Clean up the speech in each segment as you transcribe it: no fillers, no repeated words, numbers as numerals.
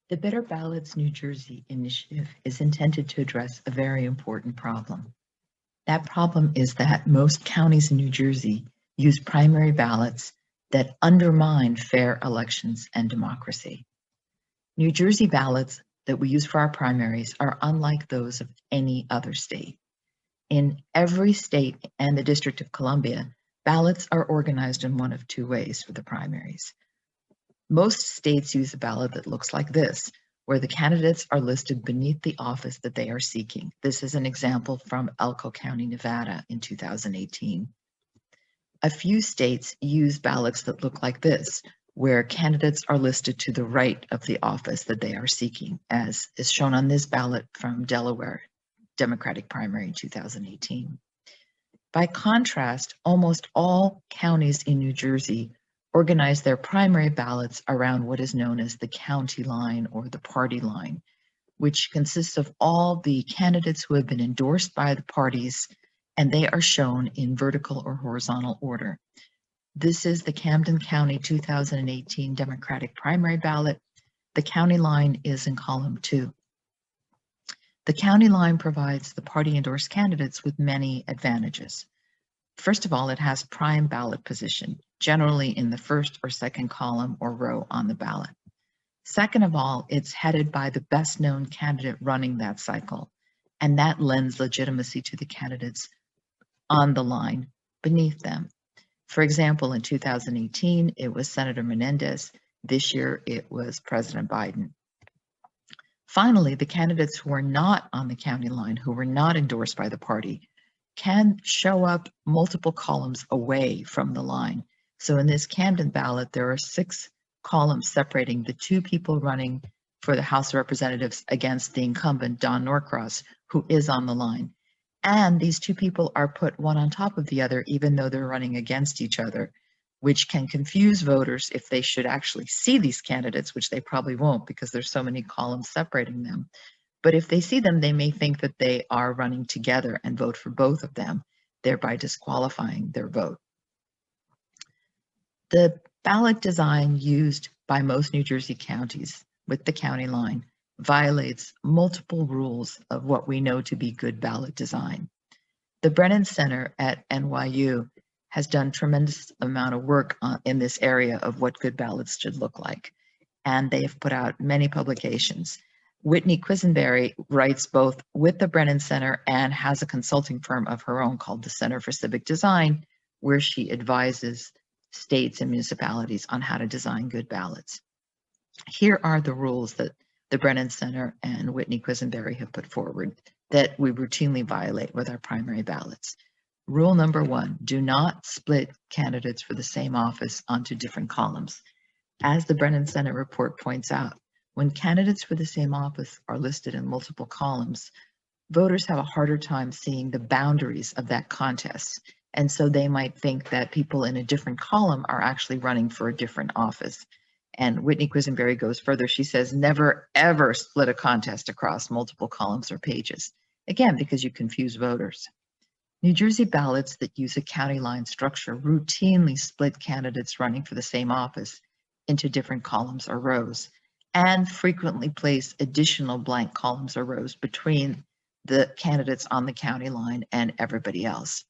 The Better Ballots New Jersey initiative is intended to address a very important problem. That problem is that most counties in New Jersey use primary ballots that undermine fair elections and democracy. New Jersey ballots that we use for our primaries are unlike those of any other state. In every state and the District of Columbia, ballots are organized in one of two ways for the primaries. Most states use a ballot that looks like this, where the candidates are listed beneath the office that they are seeking. This is an example from Elko County, Nevada in 2018. A few states use ballots that look like this, where candidates are listed to the right of the office that they are seeking, as is shown on this ballot from Delaware Democratic primary in 2018. By contrast, almost all counties in New Jersey organize their primary ballots around what is known as the county line or the party line, which consists of all the candidates who have been endorsed by the parties, and they are shown in vertical or horizontal order. This is the Camden County 2018 Democratic primary ballot. The county line is in column 2. The county line provides the party endorsed candidates with many advantages. First of all, it has prime ballot position, generally in the first or second column or row on the ballot. Second of all, it's headed by the best known candidate running that cycle, and that lends legitimacy to the candidates on the line beneath them. For example, in 2018, it was Senator Menendez. This year, it was President Biden. Finally, the candidates who are not on the county line, who were not endorsed by the party, can show up multiple columns away from the line. So in this Camden ballot, there are 6 columns separating the 2 people running for the House of Representatives against the incumbent, Don Norcross, who is on the line. And these 2 people are put one on top of the other, even though they're running against each other, which can confuse voters if they should actually see these candidates, which they probably won't because there's so many columns separating them. But if they see them, they may think that they are running together and vote for both of them, thereby disqualifying their vote. The ballot design used by most New Jersey counties with the county line violates multiple rules of what we know to be good ballot design. The Brennan Center at NYU has done tremendous amount of work in this area of what good ballots should look like, and they have put out many publications. Whitney Quisenberry writes both with the Brennan Center and has a consulting firm of her own called the Center for Civic Design, where she advises states and municipalities on how to design good ballots. Here are the rules that the Brennan Center and Whitney Quisenberry have put forward that we routinely violate with our primary ballots. Rule number 1, do not split candidates for the same office onto different columns. As the Brennan Center report points out, when candidates for the same office are listed in multiple columns, voters have a harder time seeing the boundaries of that contest. And so they might think that people in a different column are actually running for a different office. And Whitney Quisenberry goes further. She says, never, ever split a contest across multiple columns or pages. Again, because you confuse voters. New Jersey ballots that use a county line structure routinely split candidates running for the same office into different columns or rows, and frequently place additional blank columns or rows between the candidates on the county line and everybody else.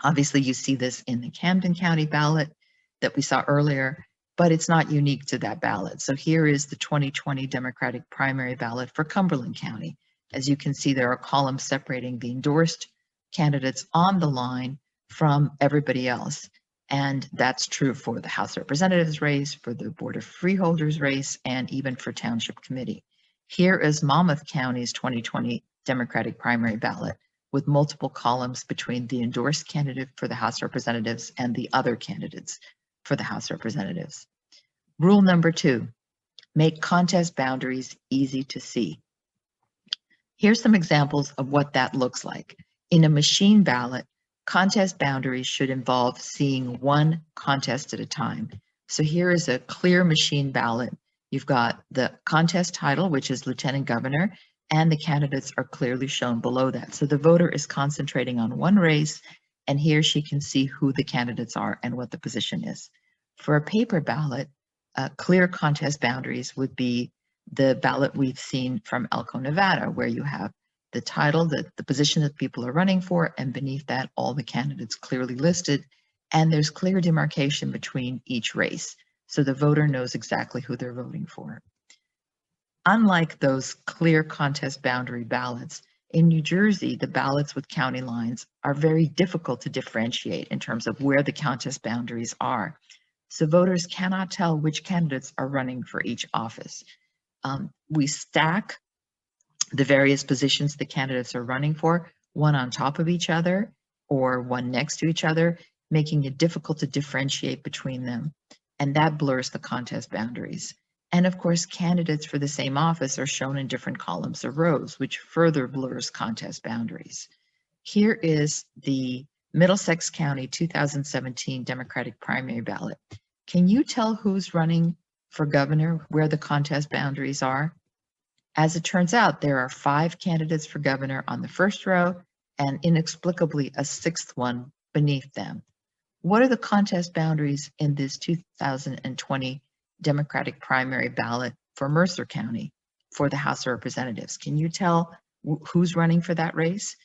Obviously, you see this in the Camden County ballot that we saw earlier, but it's not unique to that ballot. So here is the 2020 Democratic primary ballot for Cumberland County. As you can see, there are columns separating the endorsed candidates on the line from everybody else. And that's true for the House of Representatives race, for the Board of Freeholders race, and even for Township Committee. Here is Monmouth County's 2020 Democratic primary ballot with multiple columns between the endorsed candidate for the House of Representatives and the other candidates for the House of Representatives. Rule number 2, make contest boundaries easy to see. Here's some examples of what that looks like. In a machine ballot, contest boundaries should involve seeing one contest at a time. So here is a clear machine ballot. You've got the contest title, which is Lieutenant Governor, and the candidates are clearly shown below that. So the voter is concentrating on one race, and he or she can see who the candidates are and what the position is. For a paper ballot, clear contest boundaries would be the ballot we've seen from Elko, Nevada, where you have the title, the position that people are running for, and beneath that, all the candidates clearly listed, and there's clear demarcation between each race, so the voter knows exactly who they're voting for. Unlike those clear contest boundary ballots, in New Jersey, the ballots with county lines are very difficult to differentiate in terms of where the contest boundaries are. So voters cannot tell which candidates are running for each office. We stack the various positions the candidates are running for, one on top of each other or one next to each other, making it difficult to differentiate between them. And that blurs the contest boundaries. And of course, candidates for the same office are shown in different columns or rows, which further blurs contest boundaries. Here is the Middlesex County 2017 Democratic primary ballot. Can you tell who's running for governor, where the contest boundaries are? As it turns out, there are 5 candidates for governor on the first row and inexplicably a 6th one beneath them. What are the contest boundaries in this 2020 Democratic primary ballot for Mercer County for the House of Representatives? Can you tell who's running for that race?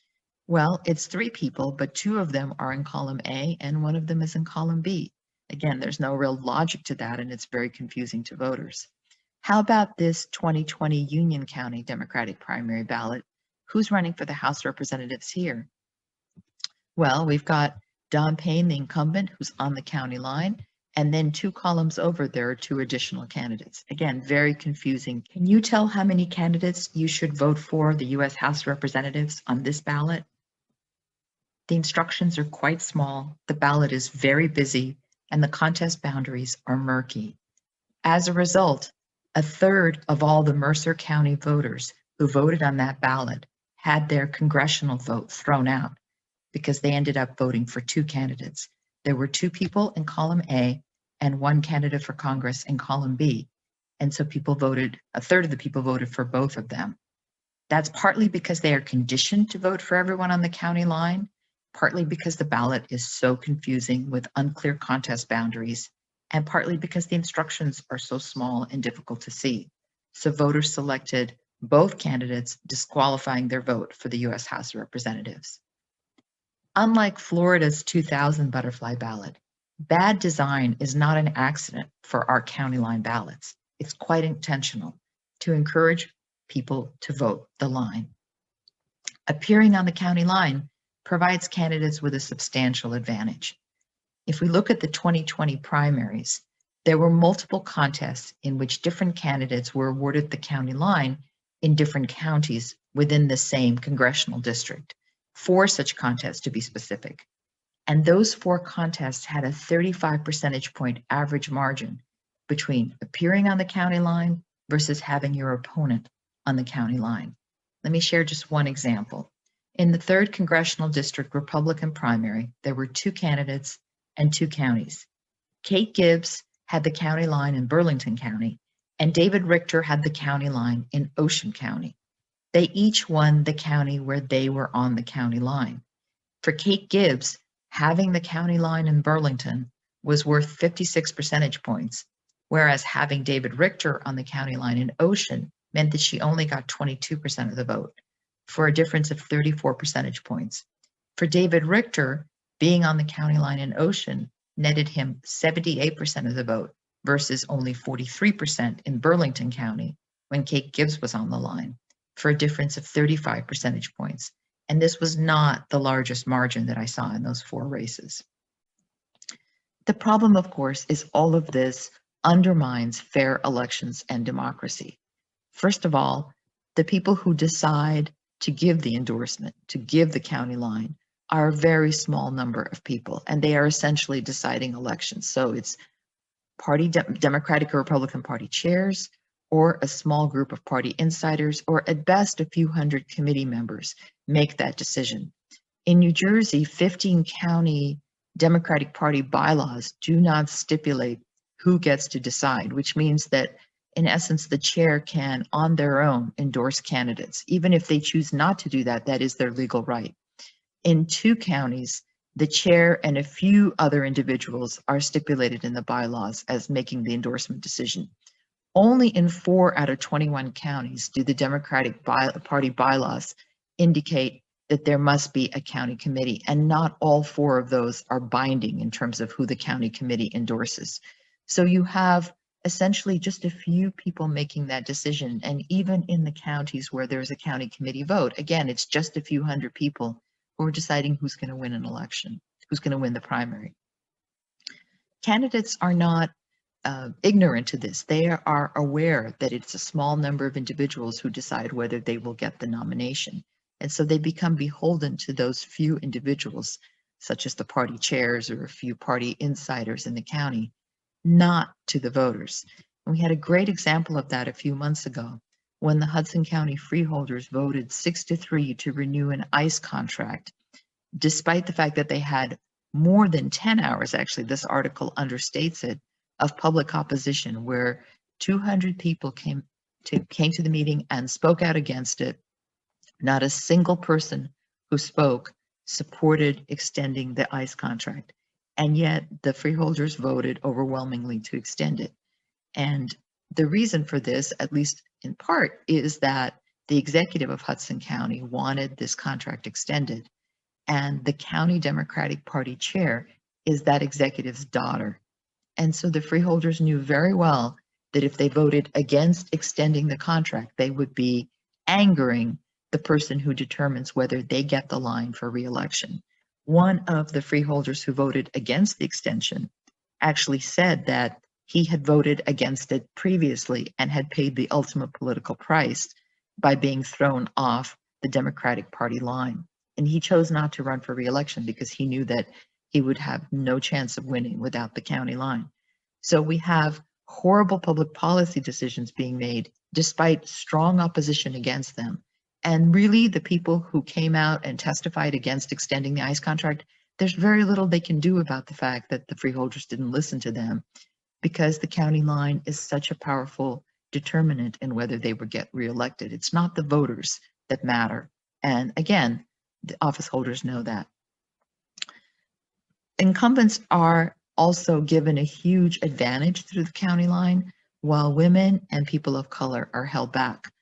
Well, it's 3 people, but 2 of them are in column A and 1 of them is in column B. Again, there's no real logic to that, and it's very confusing to voters. How about this 2020 Union County Democratic primary ballot? Who's running for the House of Representatives here? Well, we've got Don Payne, the incumbent, who's on the county line, and then 2 columns over, there are 2 additional candidates. Again, very confusing. Can you tell how many candidates you should vote for the U.S. House of Representatives on this ballot? The instructions are quite small, the ballot is very busy, and the contest boundaries are murky. As a result, 1/3 of all the Mercer County voters who voted on that ballot had their congressional vote thrown out because they ended up voting for 2 candidates. There were 2 people in column A and 1 candidate for Congress in column B. And so people voted, 1/3 of the people voted for both of them. That's partly because they are conditioned to vote for everyone on the county line, partly because the ballot is so confusing with unclear contest boundaries, and partly because the instructions are so small and difficult to see. So voters selected both candidates, disqualifying their vote for the U.S. House of Representatives. Unlike Florida's 2000 butterfly ballot, bad design is not an accident for our county line ballots. It's quite intentional to encourage people to vote the line. Appearing on the county line provides candidates with a substantial advantage. If we look at the 2020 primaries, there were multiple contests in which different candidates were awarded the county line in different counties within the same congressional district. 4 such contests to be specific. And those 4 contests had a 35 percentage point average margin between appearing on the county line versus having your opponent on the county line. Let me share just one example. In the 3rd Congressional District Republican primary, there were 2 candidates and 2 counties. Kate Gibbs had the county line in Burlington County, and David Richter had the county line in Ocean County. They each won the county where they were on the county line. For Kate Gibbs, having the county line in Burlington was worth 56 percentage points, whereas having David Richter on the county line in Ocean meant that she only got 22% of the vote, for a difference of 34 percentage points. For David Richter, being on the county line in Ocean netted him 78% of the vote versus only 43% in Burlington County when Kate Gibbs was on the line, for a difference of 35 percentage points. And this was not the largest margin that I saw in those 4 races. The problem, of course, is all of this undermines fair elections and democracy. First of all, the people who decide to give the endorsement, to give the county line, are a very small number of people, and they are essentially deciding elections. So it's Democratic or Republican Party chairs, or a small group of party insiders, or at best a few hundred committee members make that decision. In New Jersey, 15 county Democratic Party bylaws do not stipulate who gets to decide, which means that in essence, the chair can on their own endorse candidates. Even if they choose not to do that, that is their legal right. In 2 counties, the chair and a few other individuals are stipulated in the bylaws as making the endorsement decision. Only in 4 out of 21 counties do the Democratic Party bylaws indicate that there must be a county committee, and not all 4 of those are binding in terms of who the county committee endorses. So you have essentially just a few people making that decision, and even in the counties where there's a county committee vote, again, it's just a few hundred people who are deciding who's going to win an election, who's going to win the primary. Candidates are not ignorant to this. They are aware that it's a small number of individuals who decide whether they will get the nomination. And so they become beholden to those few individuals, such as the party chairs or a few party insiders in the county, not to the voters. And we had a great example of that a few months ago when the Hudson County freeholders voted 6-3 to renew an ICE contract, despite the fact that they had more than 10 hours, actually, this article understates it, of public opposition, where 200 people came to the meeting and spoke out against it. Not a single person who spoke supported extending the ICE contract, and yet the freeholders voted overwhelmingly to extend it. And the reason for this, at least in part, is that the executive of Hudson County wanted this contract extended, and the county Democratic Party chair is that executive's daughter. And so the freeholders knew very well that if they voted against extending the contract, they would be angering the person who determines whether they get the line for re-election. One of the freeholders who voted against the extension actually said that he had voted against it previously and had paid the ultimate political price by being thrown off the Democratic Party line. And he chose not to run for re-election because he knew that he would have no chance of winning without the county line. So we have horrible public policy decisions being made despite strong opposition against them. And really, the people who came out and testified against extending the ICE contract, there's very little they can do about the fact that the freeholders didn't listen to them, because the county line is such a powerful determinant in whether they would get reelected. It's not the voters that matter. And again, the office holders know that. Incumbents are also given a huge advantage through the county line, while women and people of color are held back.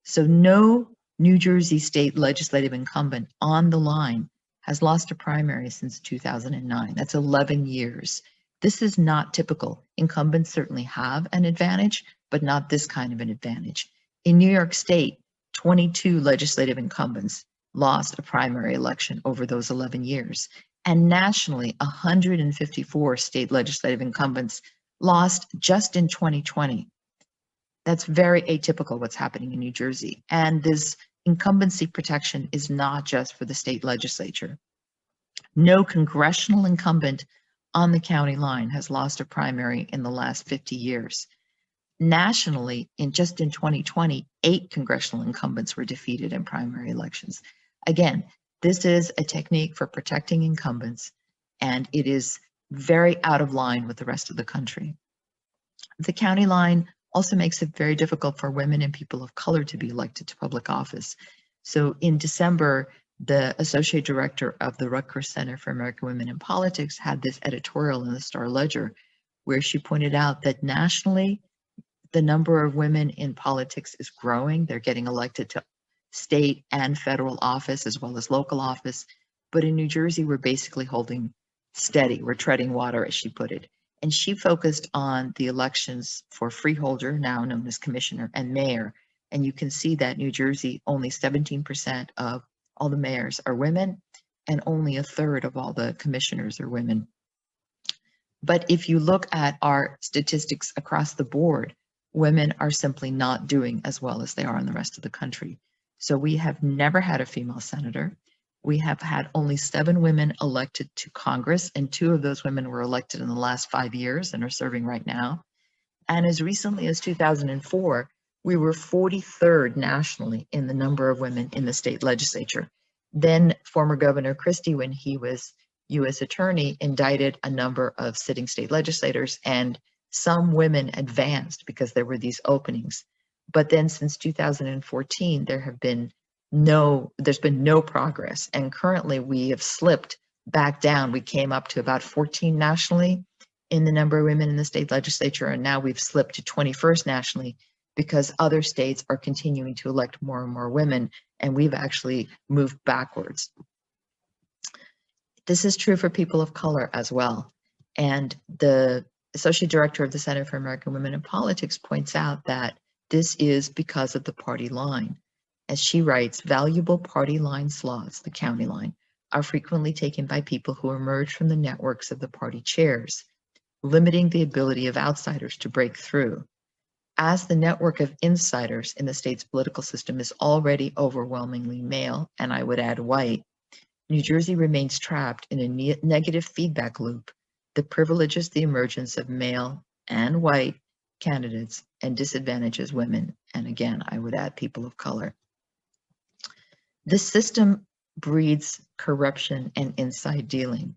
So no New Jersey state legislative incumbent on the line has lost a primary since 2009. That's 11 years. This is not typical. Incumbents certainly have an advantage, but not this kind of an advantage. In New York State, 22 legislative incumbents lost a primary election over those 11 years. And nationally, 154 state legislative incumbents lost just in 2020. That's very atypical what's happening in New Jersey. And this incumbency protection is not just for the state legislature. No congressional incumbent on the county line has lost a primary in the last 50 years. Nationally, just in 2020, 8 congressional incumbents were defeated in primary elections. Again, this is a technique for protecting incumbents, and it is very out of line with the rest of the country. The county line also makes it very difficult for women and people of color to be elected to public office. So in December, the associate director of the Rutgers Center for American Women in Politics had this editorial in the Star Ledger where she pointed out that nationally, the number of women in politics is growing. They're getting elected to state and federal office as well as local office. But in New Jersey, we're basically holding steady. We're treading water, as she put it. And she focused on the elections for freeholder, now known as commissioner, and mayor. And you can see that New Jersey, only 17% of all the mayors are women, and only a third of all the commissioners are women. But if you look at our statistics across the board, women are simply not doing as well as they are in the rest of the country. So we have never had a female senator. We have had only 7 women elected to Congress, and 2 of those women were elected in the last 5 years and are serving right now. And as recently as 2004, we were 43rd nationally in the number of women in the state legislature. Then former Governor Christie, when he was U.S. Attorney, indicted a number of sitting state legislators, and some women advanced because there were these openings. But then since 2014, there's been no progress. And currently we have slipped back down. We came up to about 14 nationally, in the number of women in the state legislature, and now we've slipped to 21st nationally because other states are continuing to elect more and more women, and we've actually moved backwards. This is true for people of color as well. And the Associate Director of the Center for American Women in Politics points out that this is because of the party line. As she writes, valuable party line slots, the county line, are frequently taken by people who emerge from the networks of the party chairs, limiting the ability of outsiders to break through. As the network of insiders in the state's political system is already overwhelmingly male, and I would add white, New Jersey remains trapped in a negative feedback loop that privileges the emergence of male and white candidates and disadvantages women, and again, I would add people of color. This system breeds corruption and inside dealing.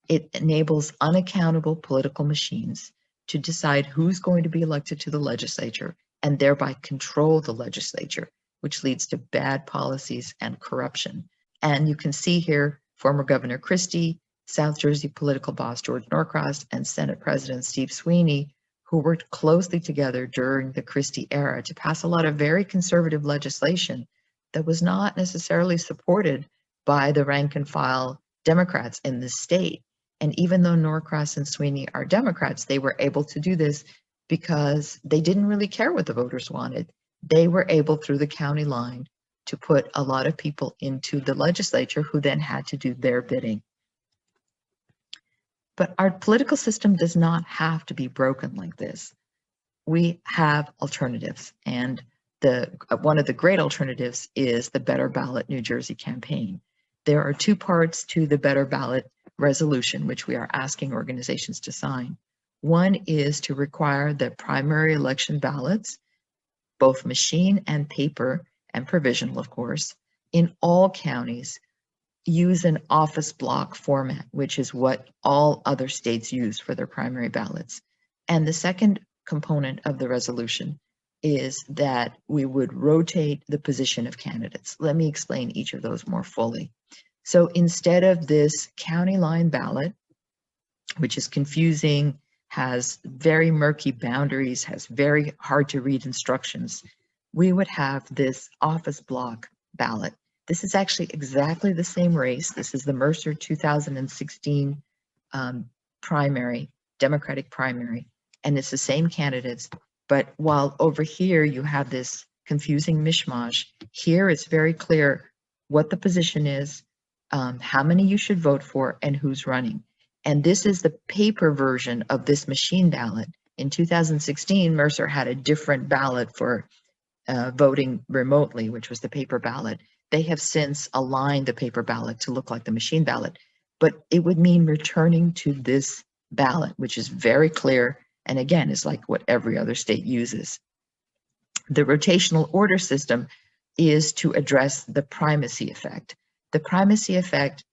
It enables unaccountable political machines to decide who's going to be elected to the legislature and thereby control the legislature, which leads to bad policies and corruption. And you can see here former Governor Christie, South Jersey political boss George Norcross, and Senate President Steve Sweeney, who worked closely together during the Christie era to pass a lot of very conservative legislation that was not necessarily supported by the rank and file Democrats in the state. And even though Norcross and Sweeney are Democrats, they were able to do this because they didn't really care what the voters wanted. They were able, through the county line, to put a lot of people into the legislature who then had to do their bidding. But our political system does not have to be broken like this. We have alternatives, and one of the great alternatives is the Better Ballot New Jersey campaign. There are two parts to the Better Ballot resolution, which we are asking organizations to sign. One is to require that primary election ballots, both machine and paper, and provisional, of course, in all counties use an office block format, which is what all other states use for their primary ballots. And the second component of the resolution is that we would rotate the position of candidates. Let me explain each of those more fully. So instead of this county line ballot, which is confusing, has very murky boundaries, has very hard to read instructions, we would have this office block ballot. This is actually exactly the same race. This is the Mercer 2016 primary, Democratic primary, and it's the same candidates. But while over here you have this confusing mishmash, here it's very clear what the position is, how many you should vote for, and who's running. And this is the paper version of this machine ballot. In 2016, Mercer had a different ballot for voting remotely, which was the paper ballot. They have since aligned the paper ballot to look like the machine ballot, but it would mean returning to this ballot, which is very clear, and again, is like what every other state uses. The rotational order system is to address the primacy effect. The primacy effect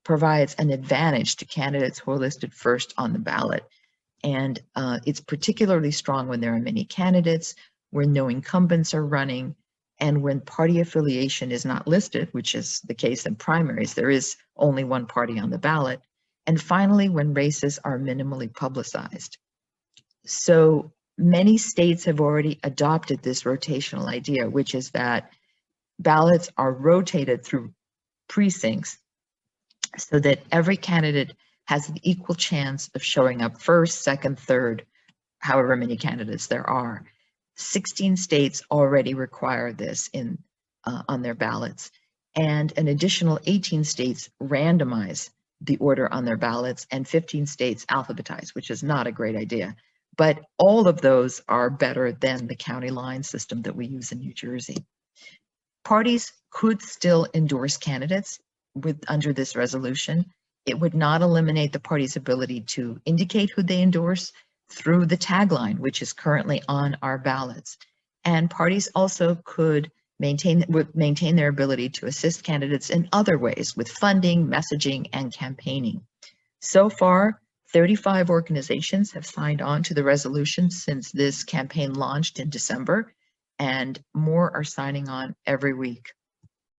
provides an advantage to candidates who are listed first on the ballot, and it's particularly strong when there are many candidates, when no incumbents are running, and when party affiliation is not listed, which is the case in primaries. There is only one party on the ballot. And finally, when races are minimally publicized. So many states have already adopted this rotational idea, which is that ballots are rotated through precincts so that every candidate has an equal chance of showing up first, second, third, however many candidates there are. 16 states already require this on their ballots, and an additional 18 states randomize the order on their ballots, and 15 states alphabetize, which is not a great idea. But all of those are better than the county line system that we use in New Jersey. Parties could still endorse candidates under this resolution. It would not eliminate the party's ability to indicate who they endorse through the tagline, which is currently on our ballots. And parties also could maintain their ability to assist candidates in other ways with funding, messaging, and campaigning. So far, 35 organizations have signed on to the resolution since this campaign launched in December, and more are signing on every week.